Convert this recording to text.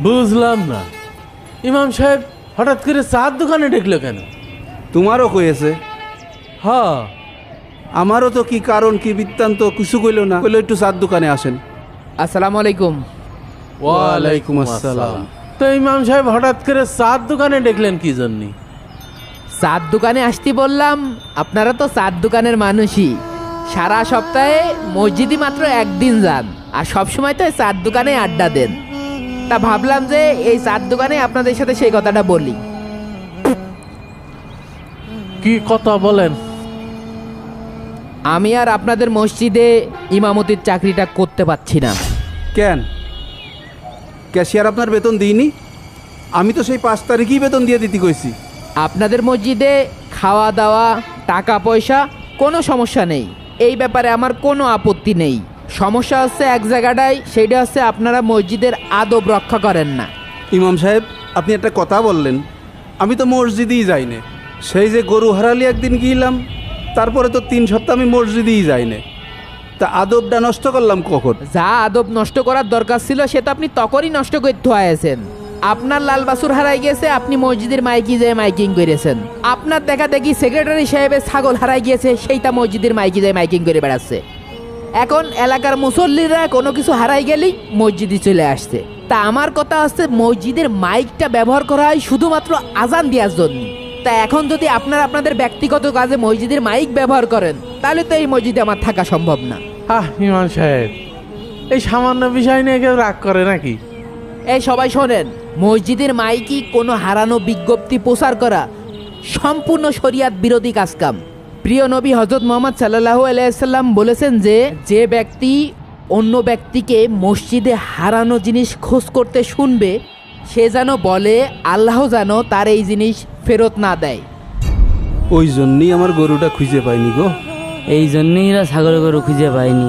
বুঝলাম না, ইমাম সাহেব হঠাৎ করে চার দোকানে ডেকলো কেন? তোমারও কয়েছে, হ্যাঁ, আমারও তো কি কারণ কি বৃত্তান্ত কিছু কইল না, কইলো একটু চার দোকানে আসেন। আসসালামু আলাইকুম। ওয়ালাইকুম আসসালাম। তো ইমাম সাহেব হঠাৎ করে চার দোকানে ডেকলেন কি জন্য? চার দোকানে আসতে বললাম, আপনারা তো চার দোকানের মানুষই, সারা সপ্তাহে মসজিদে মাত্র একদিন যান আর সবসময় তো এই চার দোকানে আড্ডা দেন। তা ভাবলাম যে এই চার দোকানে আপনাদের সাথে সেই কথাটা বলি। কি কথা বলেন? আমি আর আপনাদের মসজিদে ইমামতির চাকরিটা করতে পারছি না। কেন, ক্যাশিয়ার আপনার বেতন দিইনি? আমি তো সেই 5 তারিখেই বেতন দিয়ে দিতে কইছি। আপনাদের মসজিদে খাওয়া দাওয়া টাকা পয়সা কোনো সমস্যা নেই, এই ব্যাপারে আমার কোনো আপত্তি নেই। সমস্যা হচ্ছে এক জায়গাটায়, সেইটা হচ্ছে আপনারা মসজিদের আদব রক্ষা করেন না। ইমাম সাহেব, আপনি একটা কথা বললেন, আমি তো মসজিদেই যাই না। সেই যে গরু হারালি একদিন গিয়েলাম, তারপরে তো 3 সপ্তাহ আমি মসজিদেই যাই না। তা আদবটা নষ্ট করলাম কখন? যা আদব নষ্ট করার দরকার ছিল সে তো আপনি তখনই নষ্ট করতে হয়েছেন। আপনার লাল বাছুর হারাই গেছে, আপনি মসজিদের মাইকি যেয়ে মাইকিং করেছেন। আপনার দেখা দেখি সেক্রেটারি সাহেবের ছাগল হারাই গিয়েছে, সেইটা মসজিদের মাইকি যেয়ে মাইকিং করে বেড়াচ্ছে। এখন এলাকার মুসল্লিরা কোনো কিছু হারাই গেলেই মসজিদে চলে আসছে। তা আমার কথা হচ্ছে, মসজিদের মাইকটা ব্যবহার করা হয় শুধুমাত্র আজান দেওয়ার জন্য। তা এখন যদি আপনারা আপনাদের ব্যক্তিগত কাজে মসজিদের মাইক ব্যবহার করেন, তাহলে তো এই মসজিদে আমার থাকা সম্ভব না। ইমাম সাহেব, এই সামান্য বিষয় নিয়ে কেউ রাগ করে নাকি? এই সবাই শোনেন, মসজিদের মাইকি কোনো হারানো বিজ্ঞপ্তি প্রচার করা সম্পূর্ণ শরিয়াত বিরোধী কাজকাম। প্রিয় নবী হযরত মুহাম্মদ সাল্লাল্লাহু আলাইহি সাল্লাম বলেছেন যে ব্যক্তি অন্য ব্যক্তিকে মসজিদে হারানো জিনিস খোঁজ করতে শুনবে, সে যেন বলে আল্লাহ যেন তার এই জিনিস ফেরত না দেয়। ওই জন্যই আমার গরুটা খুঁজে পাইনি গো। এই জন্যই এরা ছাগল গরু খুঁজে পায়নি।